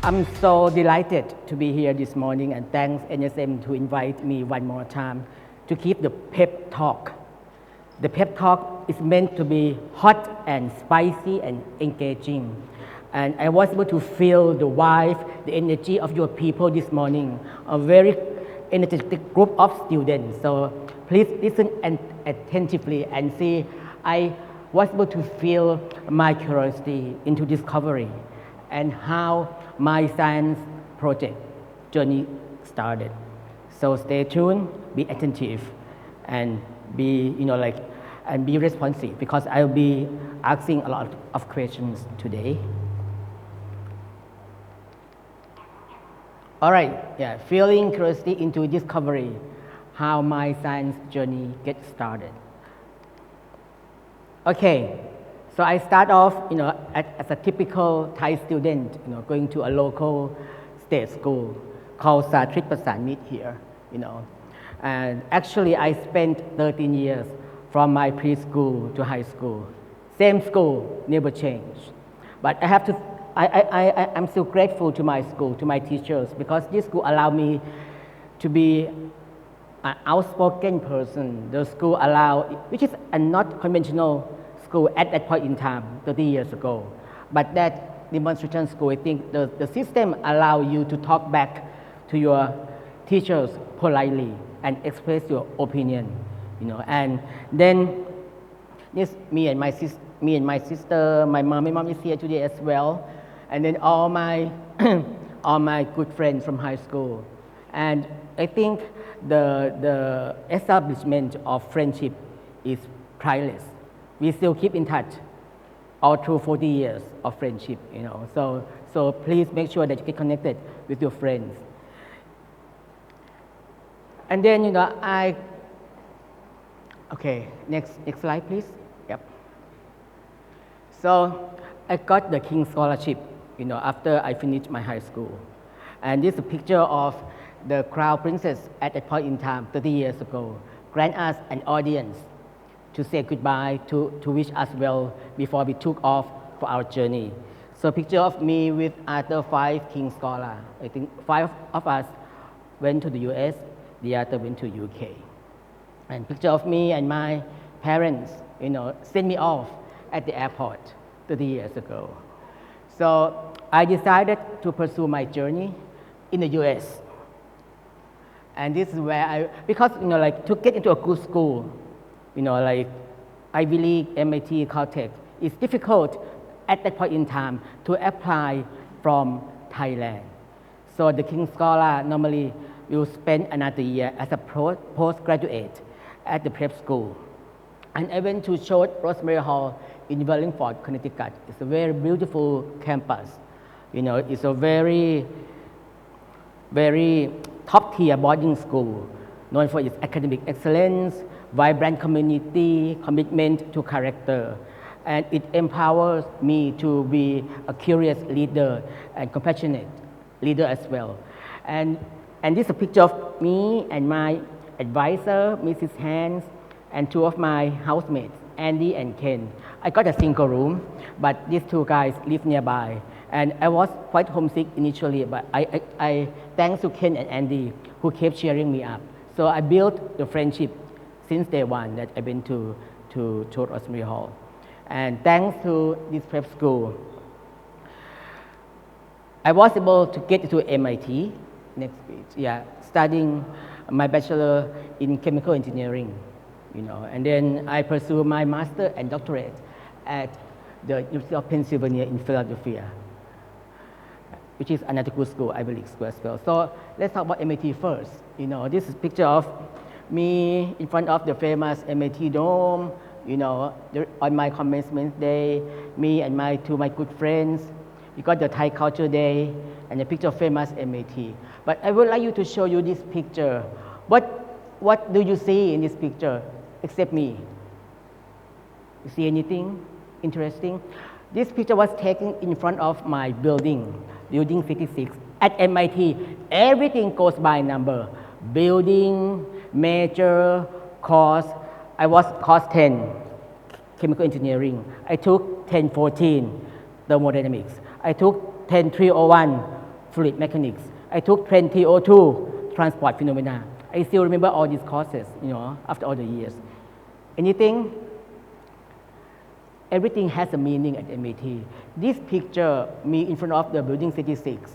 I'm so delighted to be here this morning and thanks NSM to invite me one more time to give the PEP Talk. The PEP Talk is meant to be hot and spicy and engaging. And I was able to feel the vibe, the energy of your people this morning, a very energetic group of students. So please listen attentively and see. I was able to feel my curiosity into discovery and how my science project journey started. So stay tuned, be attentive, and be and be responsive because I'll be asking a lot of questions today. All right, feeling curiosity into discovery, how my science journey gets started. Okay, so I start off, as a typical Thai student, going to a local state school called Satrit Prasanmit here, And actually, I spent 13 years from my preschool to high school. Same school, never changed. But I'm still grateful to my school, to my teachers, because this school allowed me to be an outspoken person. The school allowed, which is a not conventional school at that point in time, 30 years ago. But that demonstration school, I think the system allow you to talk back to your teachers politely and express your opinion, And then this me and my sister, my mom is here today as well, and then all my all my good friends from high school. And I think the establishment of friendship is priceless. We still keep in touch all through 40 years of friendship, So please make sure that you get connected with your friends. And then, okay, next slide, please. Yep. So I got the King Scholarship, after I finished my high school. And this is a picture of the Crown Princess at that point in time, 30 years ago, grant us an audience to say goodbye, to wish us well before we took off for our journey. So picture of me with other 5 King Scholars. I think 5 of us went to the US, the other went to UK. And picture of me and my parents, sent me off at the airport 30 years ago. So I decided to pursue my journey in the US. And this is where because, to get into a good school, Ivy League, MIT, Caltech, it's difficult at that point in time to apply from Thailand. So the King Scholar normally will spend another year as a postgraduate at the prep school. And I went to Choate Rosemary Hall in Wallingford, Connecticut. It's a very beautiful campus. It's a very, very top-tier boarding school, known for its academic excellence, vibrant community, commitment to character. And it empowers me to be a curious leader and compassionate leader as well. And this is a picture of me and my advisor, Mrs. Hans, and 2 of my housemates, Andy and Ken. I got a single room, but these 2 guys live nearby. And I was quite homesick initially, but I thanks to Ken and Andy who kept cheering me up. So I built the friendship since day one that I've been to Choate Rosemary Hall. And thanks to this prep school, I was able to get into MIT, next page, studying my bachelor in chemical engineering, And then I pursued my master and doctorate at the University of Pennsylvania in Philadelphia, which is another good school, Ivy League school as well. So let's talk about MIT first. This is a picture of me in front of the famous MIT dome, on my commencement day, me and my 2 my good friends. We got the Thai Culture Day and a picture of famous MIT. But I would like you to show you this picture. What do you see in this picture except me? You see anything interesting? This picture was taken in front of my building 56. At MIT, everything goes by number. Building, major, course. I was course 10, chemical engineering. I took 1014, thermodynamics. I took 10301, fluid mechanics. I took Trend TO2, transport phenomena. I still remember all these courses, after all the years. Anything? Everything has a meaning at MIT. This picture, me in front of the building 66,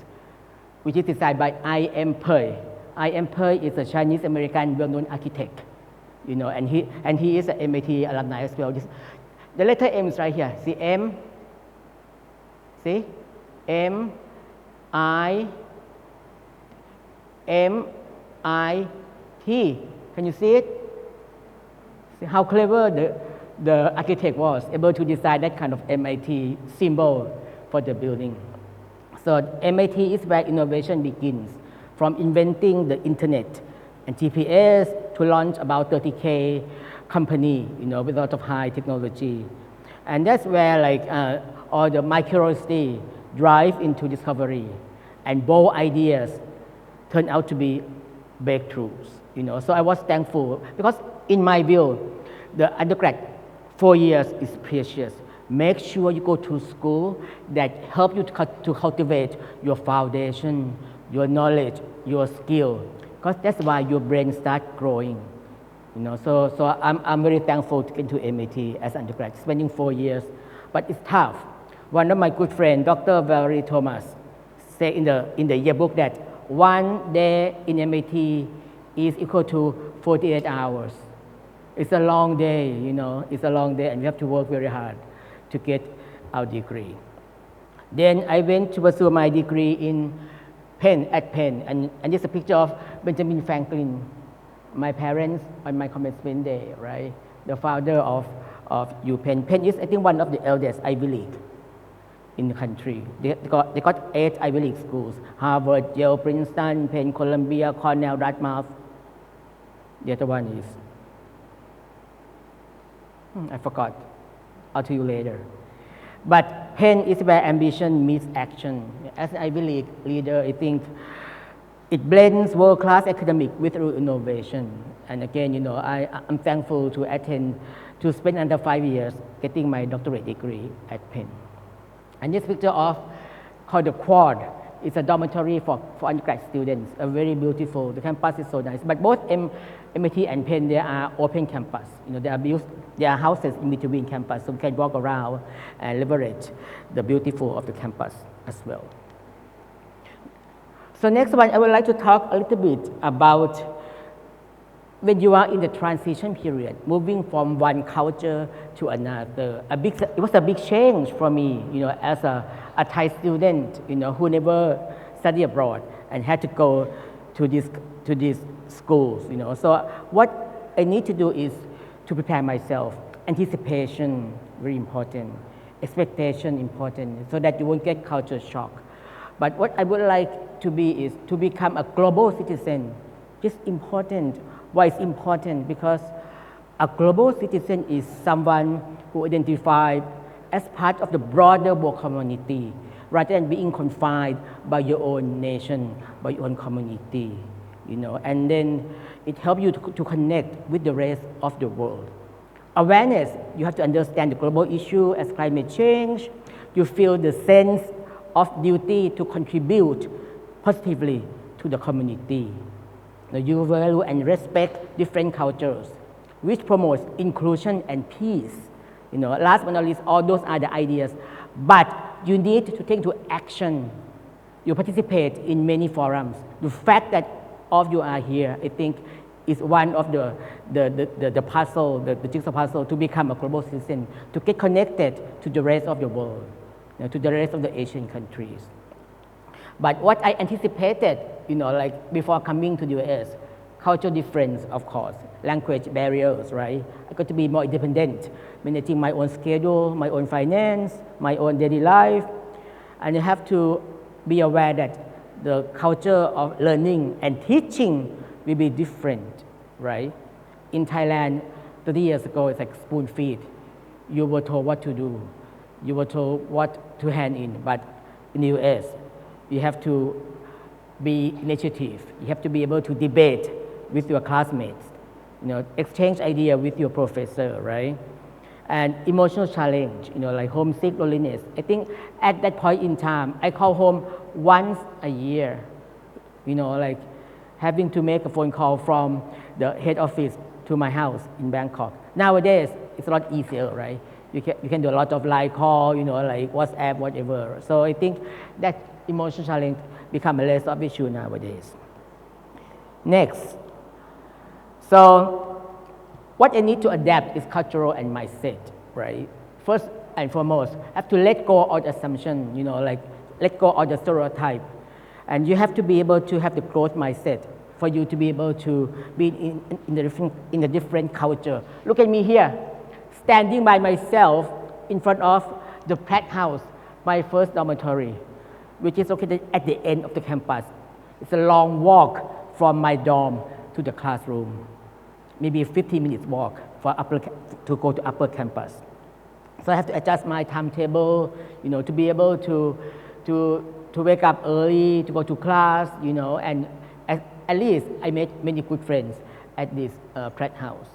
which is designed by I.M. Pei. I.M. Pei is a Chinese-American well-known architect, and he is an MIT alumni as well. The letter M is right here. See M? See? M, I, M, I, T. Can you see it? See how clever the architect was, able to design that kind of MIT symbol for the building. So MIT is where innovation begins, from inventing the internet and GPS to launch about 30K company, with a lot of high technology. And that's where all the microcuriosity drive into discovery, and bold ideas turn out to be breakthroughs. So I was thankful because in my view, the undergrad 4 years is precious. Make sure you go to school that help you to cultivate your foundation, your knowledge, your skill, because that's why your brain starts growing. So I'm very thankful to get to MIT as undergrad, spending 4 years, but it's tough. One of my good friends, Dr. Valerie Thomas, said in the yearbook that 1 day in MIT is equal to 48 hours. It's a long day, it's a long day, and we have to work very hard to get our degree. Then I went to pursue my degree in Penn, and this is a picture of Benjamin Franklin, my parents on my commencement day, right? The founder of UPenn. Penn is, I think, one of the eldest Ivy League in the country. They got 8 Ivy League schools: Harvard, Yale, Princeton, Penn, Columbia, Cornell, Dartmouth. The other one is, I forgot. I'll tell you later. But Penn is where ambition meets action. As an Ivy League leader, I think it blends world-class academic with innovation. And again, I'm thankful to spend under 5 years getting my doctorate degree at Penn. And this picture called the Quad, it's a dormitory for undergrad students, very beautiful. The campus is so nice. But both MIT and Penn, they are open campus. There are houses in between campus, so we can walk around and leverage the beautiful of the campus as well. So next one, I would like to talk a little bit about when you are in the transition period, moving from one culture to another. It was a big change for me, as a Thai student, who never studied abroad and had to go to these schools, So what I need to do is to prepare myself. Anticipation, very important. Expectation, important, so that you won't get culture shock. But what I would like to be is to become a global citizen. It's important. Why it's important? Because a global citizen is someone who identifies as part of the broader world community, rather than being confined by your own nation, by your own community. And then it helps you to connect with the rest of the world. Awareness, you have to understand the global issue as climate change. You feel the sense of duty to contribute positively to the community. You value and respect different cultures, which promotes inclusion and peace. Last but not least, all those are the ideas. But you need to take to action. You participate in many forums. The fact that all of you are here, I think, is one of the puzzle, the jigsaw puzzle to become a global citizen, to get connected to the rest of the world, to the rest of the Asian countries. But what I anticipated, before coming to the US, cultural difference, of course, language barriers, right? I got to be more independent, managing my own schedule, my own finance, my own daily life, and you have to be aware that the culture of learning and teaching will be different, right? In Thailand, 30 years ago, it's like spoon feed. You were told what to do. You were told what to hand in. But in the US, you have to be initiative. You have to be able to debate with your classmates, exchange idea with your professor, right? and emotional challenge, like homesick, loneliness. I think at that point in time, I call home once a year, like having to make a phone call from the head office to my house in Bangkok. Nowadays, it's a lot easier, right? You can do a lot of live call, like WhatsApp, whatever. So I think that emotional challenge become a less of issue nowadays. Next. So what I need to adapt is cultural and mindset, right? First and foremost, I have to let go of assumption, like let go of the stereotype. And you have to be able to have the growth mindset for you to be able to be in a different culture. Look at me here, standing by myself in front of the Pratt House, my first dormitory, which is located at the end of the campus. It's a long walk from my dorm to the classroom, maybe 15 minutes walk to go to upper campus. So I have to adjust my timetable, to be able to wake up early, to go to class, and at least I made many good friends at this Pratt House.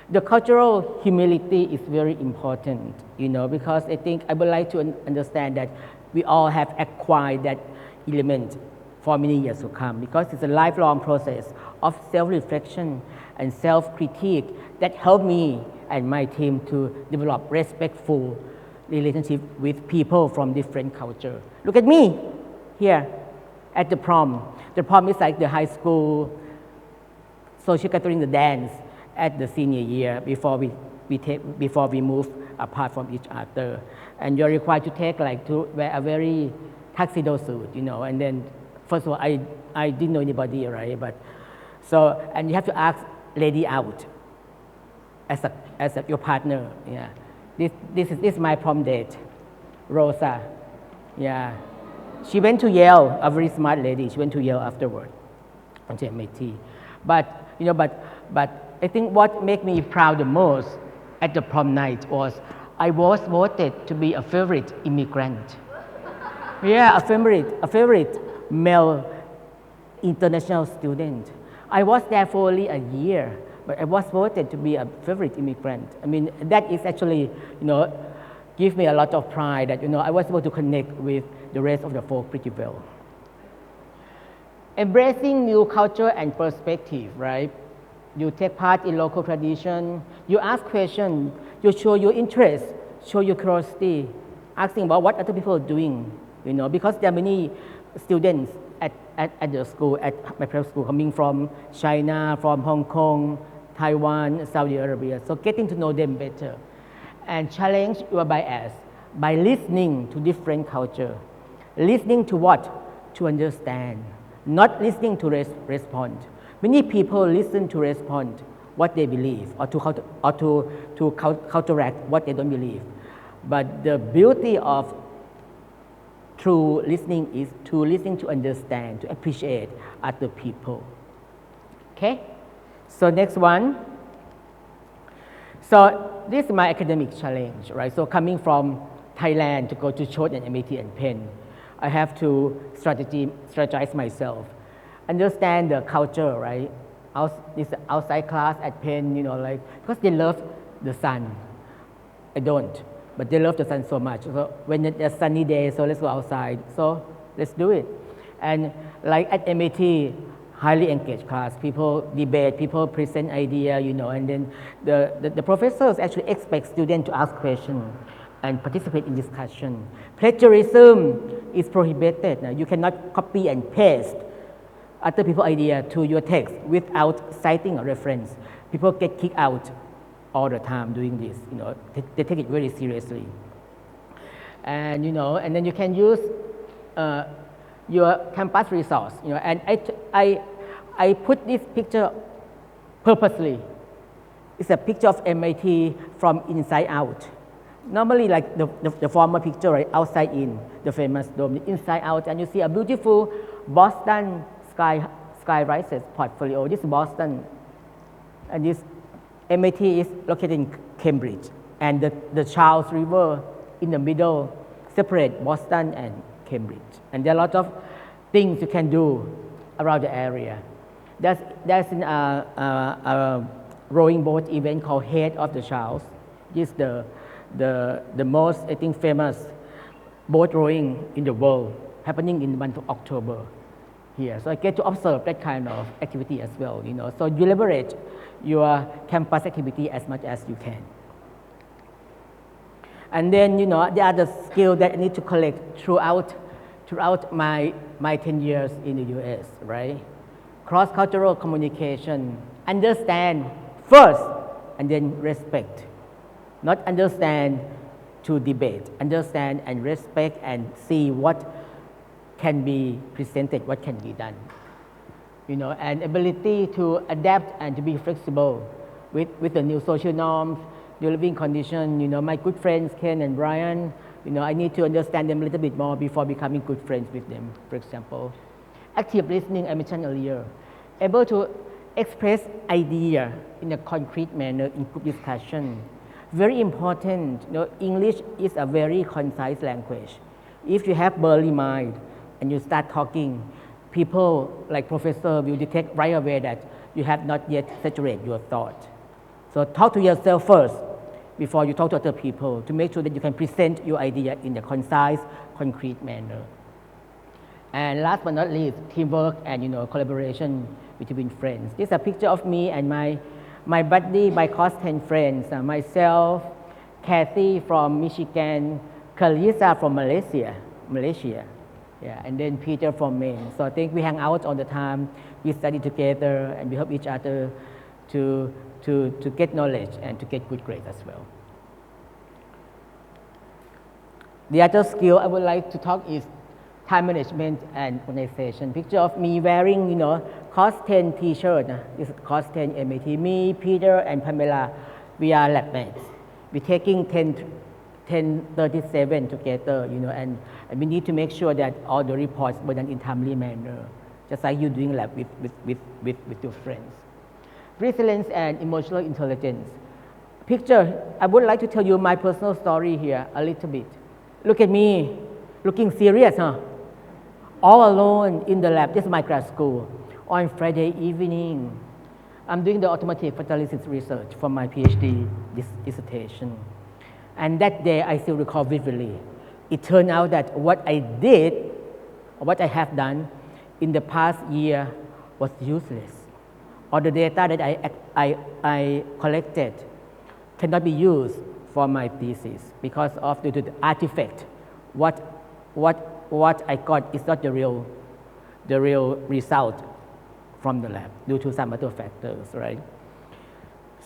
The cultural humility is very important, because I would like to understand that we all have acquired that element for many years to come, because it's a lifelong process of self-reflection and self-critique that helped me and my team to develop respectful relationship with people from different culture. Look at me here at the prom. The prom is like the high school social gathering, the dance at the senior year before we move apart from each other. And you're required to wear a very tuxedo suit, and then first of all, I didn't know anybody, right? And you have to ask lady out as your partner, yeah. This is my prom date, Rosa, yeah. She went to Yale, a very smart lady. She went to Yale afterward, to MIT. But I think what made me proud the most at the prom night was I was voted to be a favorite immigrant. Yeah, a favorite male international student. I was there for only a year, but I was voted to be a favorite immigrant. I mean, that is actually, give me a lot of pride that, I was able to connect with the rest of the folk pretty well. Embracing new culture and perspective, right? You take part in local tradition, you ask questions, you show your interest, show your curiosity, asking about what other people are doing, because there are many students at the school, at my prep school, coming from China, from Hong Kong, Taiwan, Saudi Arabia. So getting to know them better. And challenge your bias by listening to different culture. Listening to what? To understand. Not listening to respond. Many people listen to respond what they believe or to counteract what they don't believe. But the beauty of true listening is to listen to understand, to appreciate other people. Okay? So next one. So this is my academic challenge, right? So coming from Thailand to go to Chod and MIT and Penn, I have to strategize myself, understand the culture, right? This outside class at Penn, because they love the sun. I don't, but they love the sun so much. So when it's a sunny day, so let's go outside. So let's do it. And like at MIT, highly engaged class, people debate, people present idea, and then the professors actually expect students to ask questions and participate in discussion. Plagiarism is prohibited. Now, you cannot copy and paste other people's idea to your text without citing a reference. People get kicked out all the time doing this. They take it very seriously. And and then you can use your campus resource. And I put this picture purposely. It's a picture of MIT from inside out. Normally, like the former picture, right, outside in, the famous dome, inside out, and you see a beautiful Boston sky rises portfolio. This is Boston, and this MIT is located in Cambridge, and the Charles River in the middle separate Boston and Cambridge. And there are a lot of things you can do around the area. There's a rowing boat event called Head of the Charles. This is the most, I think, famous boat rowing in the world, happening in the month of October here. So I get to observe that kind of activity as well, you know. So you leverage your campus activity as much as you can. And then, you know, the other skill that I need to collect throughout my 10 years in the US, right? Cross-cultural communication, understand first, and then respect. Not understand to debate, understand and respect and see what can be presented, what can be done. You know, and ability to adapt and to be flexible with the new social norms, the living condition. You know, my good friends, Ken and Brian, you know, I need to understand them a little bit more before becoming good friends with them, for example. Active listening, I mentioned earlier. Able to express idea in a concrete manner in group discussion. Very important, you know, English is a very concise language. If you have burly mind and you start talking, people like professor will detect right away that you have not yet saturated your thought. So talk to yourself first before you talk to other people to make sure that you can present your idea in a concise, concrete manner. And last but not least, teamwork and, you know, collaboration between friends. This is a picture of me and my buddy, my course 10 friends, myself, Kathy from Michigan, Kalisa from Malaysia, yeah, and then Peter from Maine. So I think we hang out all the time, we study together, and we help each other to get knowledge and to get good grades as well. The other skill I would like to talk is time management and organization. Picture of me wearing, you know, course 10 t-shirt. This is course 10 MAT. Me, Peter, and Pamela, we are lab mates. We're taking 1037 together, you know, and we need to make sure that all the reports were done in timely manner, just like you doing lab with your friends. Resilience and emotional intelligence. Picture, I would like to tell you my personal story here a little bit. Look at me, looking serious, huh? All alone in the lab. This is my grad school. On Friday evening, I'm doing the automatic catalysis research for my PhD dissertation. And that day, I still recall vividly. It turned out that what I did, or what I have done in the past year was useless. All the data that I collected cannot be used for my thesis because of the artifact. What I got is not the real result from the lab due to some other factors, right?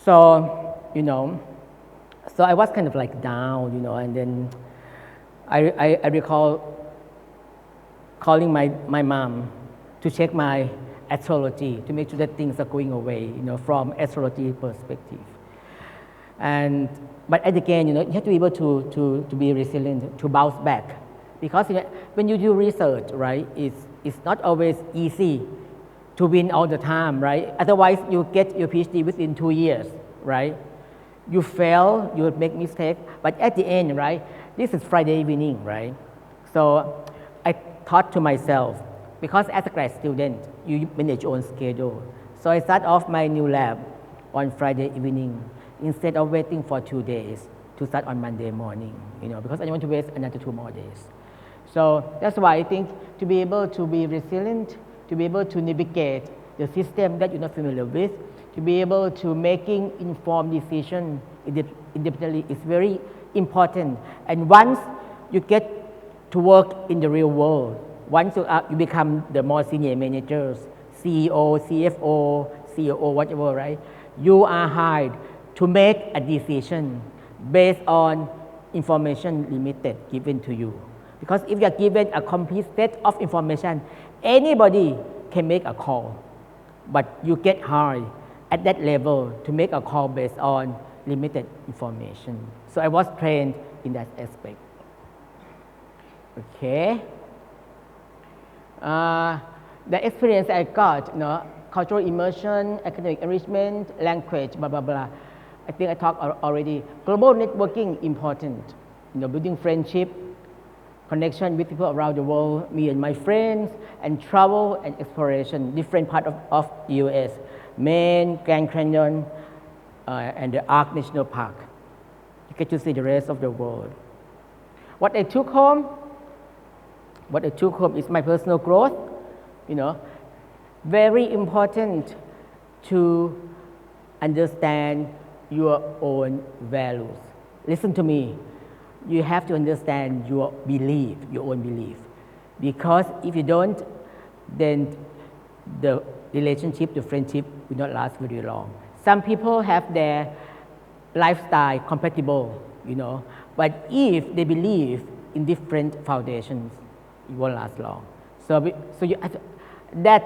So, you know, so I was kind of like down, you know, and then I recall calling my mom to check my astrology to make sure that things are going away, you know, from astrology perspective. But again, you know, you have to be able to be resilient, to bounce back. Because, you know, when you do research, right, it's not always easy to win all the time, right? Otherwise, you get your PhD within 2 years, right? You fail, you make mistakes, but at the end, right, this is Friday evening, right? So I thought to myself, because as a grad student, you manage your own schedule. So I start off my new lab on Friday evening instead of waiting for 2 days to start on Monday morning, you know, because I don't want to waste another 2 more days. So that's why I think to be able to be resilient, to be able to navigate the system that you're not familiar with, to be able to making informed decisions independently is very important. And once you get to work in the real world, once you become the more senior managers, CEO, CFO, COO, whatever, right? You are hired to make a decision based on information limited given to you. Because if you are given a complete set of information, anybody can make a call. But you get hired at that level to make a call based on limited information. So I was trained in that aspect. Okay. The experience I got, you know, cultural immersion, academic enrichment, language, blah, blah, blah. I think I talked already. Global networking, important. You know, building friendship, connection with people around the world, me and my friends, and travel and exploration, different part of the US, Maine, Grand Canyon, and the Ark National Park. you get to see the rest of the world. What I took home is my personal growth, very important to understand your own values. Listen to me, you have to understand your own belief. Because if you don't, then the relationship, the friendship will not last very long. Some people have their lifestyle compatible, but if they believe in different foundations, it won't last long. That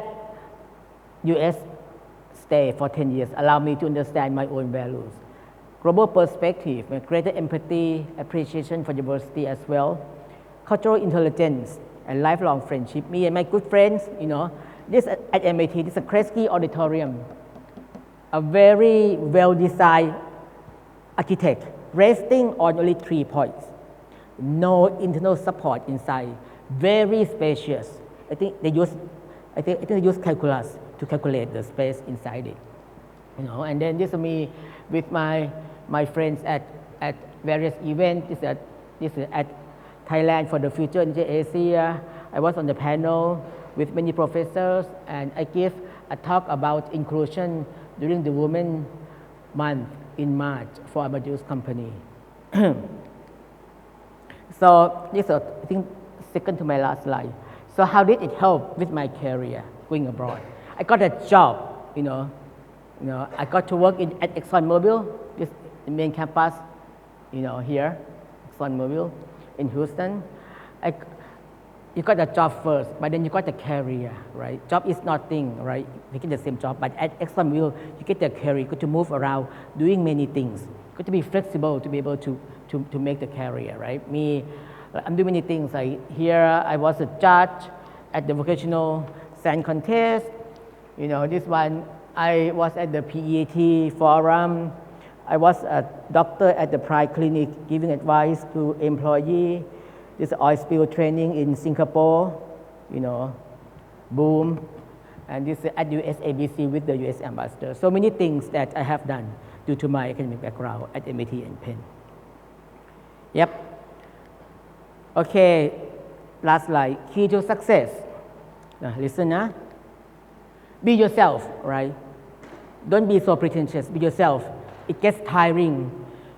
US stay for 10 years allowed me to understand my own values. Global perspective, greater empathy, appreciation for diversity as well, cultural intelligence, and lifelong friendship. Me and my good friends, this at MIT, this is a Kresge auditorium, a very well-designed architect, resting on only 3 points. No internal support inside, very spacious. I think they use calculus to calculate the space inside it. And then this is me with my friends at various events. This is at Thailand for the Future in Asia. I was on the panel with many professors, and I give a talk about inclusion during the Women's Month in March for Amadeus company. So this is, I think, second to my last slide. So how did it help with my career going abroad? I got a job, I got to work at ExxonMobil, this the main campus, here, ExxonMobil in Houston. You got a job first, but then you got a career, right? Job is nothing, right? You get the same job, but at ExxonMobil, you get the career, you get to move around, doing many things. You got to be flexible to be able to make the career, right? I'm doing many things. Here, I was a judge at the vocational sand contest. This one, I was at the PET forum. I was a doctor at the Pride Clinic giving advice to employees. This oil spill training in Singapore, boom. And this at USABC with the US ambassador. So many things that I have done due to my academic background at MIT and Penn. Yep. Okay, last slide. Key to success. Listen, be yourself, right? Don't be so pretentious. Be yourself. It gets tiring,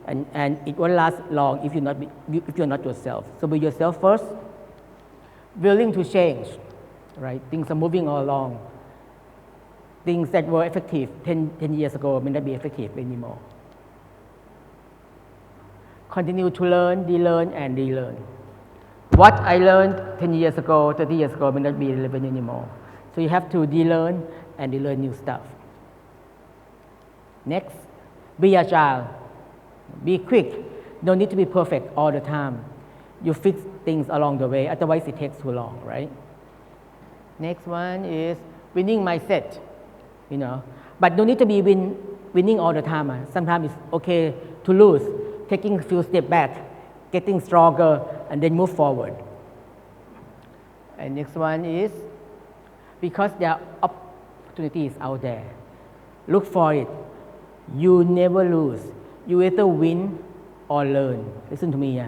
and it won't last long if you're not yourself. So be yourself first. Willing to change, right? Things are moving all along. Things that were effective 10 years ago may not be effective anymore. Continue to learn, de-learn, and relearn. What I learned 10 years ago, 30 years ago may not be relevant anymore. So you have to de-learn and relearn new stuff. Next, be agile. Be quick. Don't need to be perfect all the time. You fix things along the way, otherwise it takes too long, right? Next one is winning mindset. But don't need to be winning all the time. Sometimes it's okay to lose, taking a few steps back, getting stronger, and then move forward. And next one is, because there are opportunities out there, look for it. You never lose. You either win or learn. Listen to me.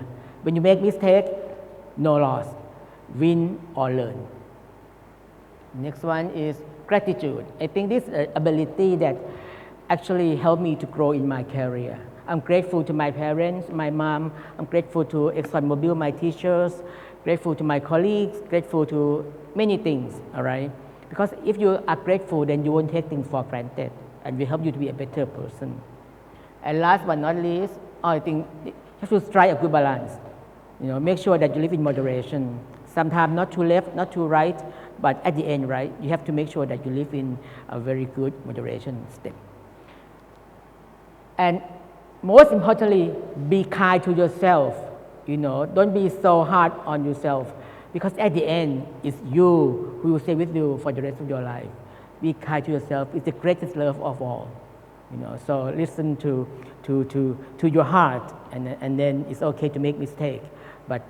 When you make mistake, no loss. Win or learn. Next one is gratitude. I think this ability that actually helped me to grow in my career. I'm grateful to my parents, my mom. I'm grateful to ExxonMobil, my teachers. Grateful to my colleagues. Grateful to many things, all right? Because if you are grateful, then you won't take things for granted, and will help you to be a better person. And last but not least, I think you have to strike a good balance. Make sure that you live in moderation. Sometimes not too left, not too right, but at the end, right, you have to make sure that you live in a very good moderation step. And most importantly, be kind to yourself. Don't be so hard on yourself, because at the end, it's you who will stay with you for the rest of your life. Be kind to yourself. It's the greatest love of all. So listen to your heart, and then it's okay to make mistakes, but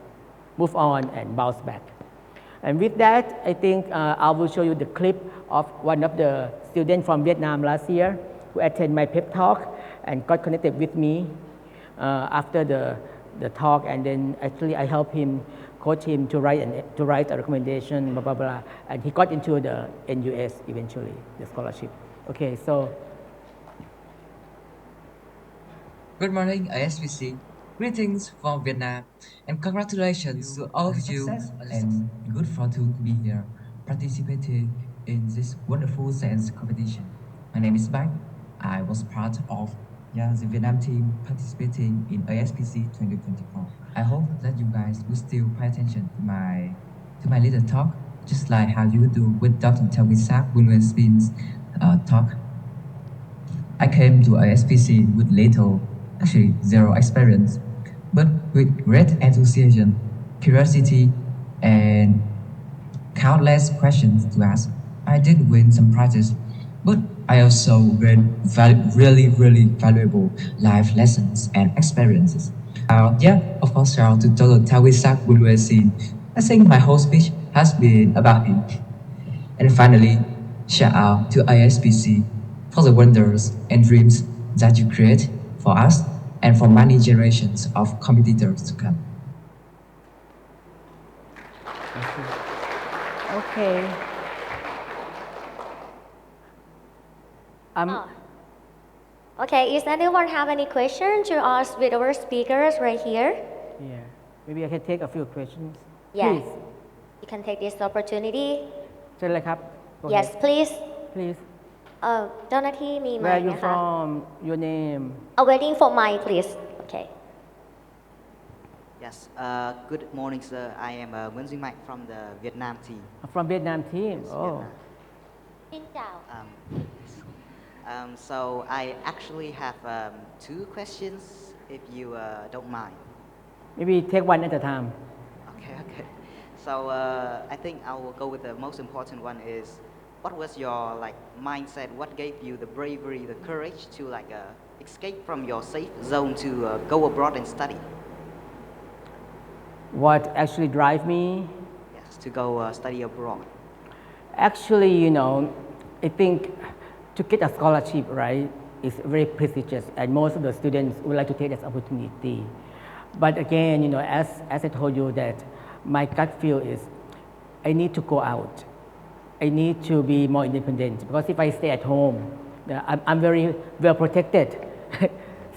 move on and bounce back. And with that, I think I will show you the clip of one of the students from Vietnam last year who attended my PEP Talk and got connected with me. after the talk, and then actually I helped him, coach him to write a recommendation, blah blah blah, and he got into the NUS eventually, the scholarship. Okay, so Good morning, ISPC. Greetings from Vietnam, and congratulations to all of you, and good fortune to be here, participating in this wonderful science competition. My name is Mike. I was part of the Vietnam team participating in ISPC 2024. I hope that you guys will still pay attention to my little talk, just like how you do with Dr. Tawisak Williamson's talk. I came to ISPC with little, actually zero experience, but with great enthusiasm, curiosity, and countless questions to ask. I did win some prizes, but I also gained really valuable life lessons and experiences. Of course, shout out to Dr. Tawisak Bulwesin. I think my whole speech has been about him. And finally, shout out to ISPC for the wonders and dreams that you create for us and for many generations of competitors to come. okay. Oh. Okay, is anyone have any question to ask with our speakers right here? Yeah, maybe I can take a few questions. Yes. Please, You can take this opportunity. เชิญเลยครับ Go Yes, ahead. please. Please. เจ้าหน้าที่มีไหม Where are you นะคะ from? Your name? Waiting for mic, please. Okay. Yes, good morning, sir. I am Nguyen Duy Mạnh from the Vietnam team. From Vietnam team. Yes, Oh. Vietnam. Xin chào. So I actually have two questions, if you don't mind. Maybe take one at a time. Okay. So I think I will go with the most important one is, what was your mindset? What gave you the bravery, the courage to escape from your safe zone to go abroad and study? What actually drive me? Yes, to go study abroad. Actually, I think to get a scholarship, right, is very prestigious, and most of the students would like to take this opportunity. But again, as I told you, that my gut feel is I need to go out. I need to be more independent, because if I stay at home, I'm very well protected,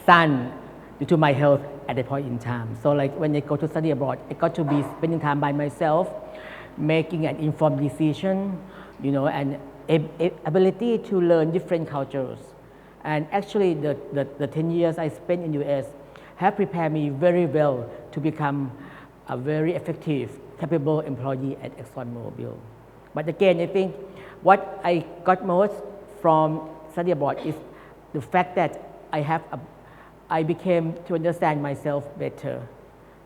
son, due to my health at that point in time. So when I go to study abroad, I got to be spending time by myself, making an informed decision, and ability to learn different cultures. And actually, the 10 years I spent in US have prepared me very well to become a very effective, capable employee at ExxonMobil. But again, I think what I got most from study abroad is the fact that I became to understand myself better,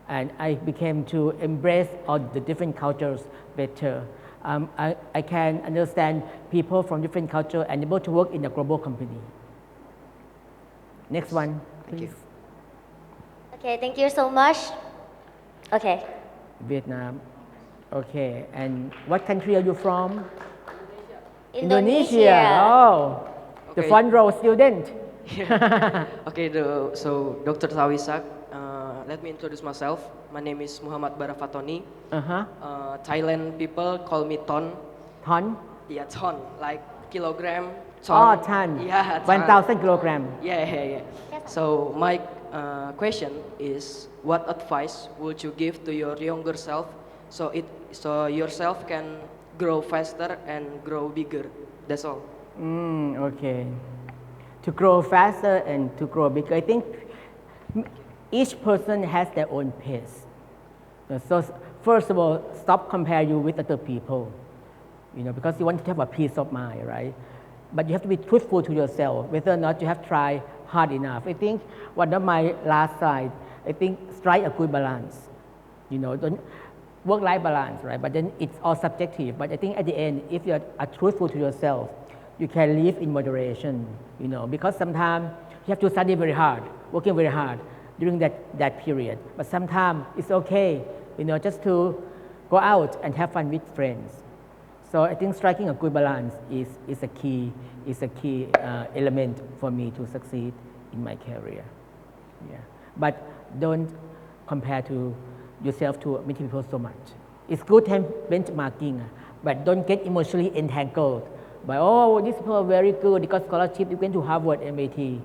and I became to embrace all the different cultures better. I can understand people from different culture and able to work in a global company. Next one, Thank you. please. Okay, thank you so much. Okay. Vietnam. Okay, and what country are you from? Indonesia. Oh, the Okay. front row student. Okay, so Dr. Tawisak, let me introduce myself. My name is Muhammad Barafatoni. Uh-huh. Thailand people call me Ton. Ton? Yeah, Ton, like kilogram. Oh, ton. Yeah, ton. 1,000 kilogram. Yeah. So my question is, what advice would you give to your younger self so yourself can grow faster and grow bigger? That's all. Okay. To grow faster and to grow bigger, I think each person has their own pace. So first of all, stop comparing you with other people, because you want to have a peace of mind, right? But you have to be truthful to yourself, whether or not you have tried hard enough. I think one of my last slide, I think strike a good balance. Don't work-life balance, right? But then it's all subjective. But I think at the end, if you are truthful to yourself, you can live in moderation, because sometimes you have to study very hard, working very hard during that period. But sometimes it's okay, just to go out and have fun with friends. So I think striking a good balance is a key element for me to succeed in my career. Yeah. but don't compare to yourself to many people so much. It's good to have benchmarking, but don't get emotionally entangled by, oh, these people are very good, they got scholarship, they went to Harvard, MIT.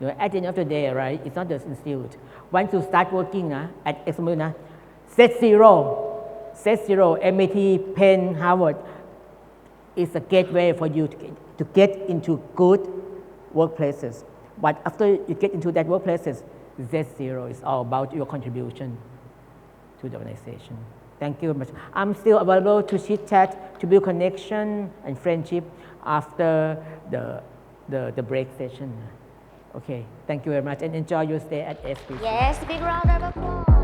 At the end of the day, right, it's not just institute. Once you start working at example, set zero, MIT, Penn, Harvard, is a gateway for you to get into good workplaces. But after you get into that workplaces, Z0 is all about your contribution to the organization. Thank you very much. I'm still available to chit chat, to build connection and friendship after the break session. Okay, thank you very much and enjoy your stay at SBC. Yes, big round of applause.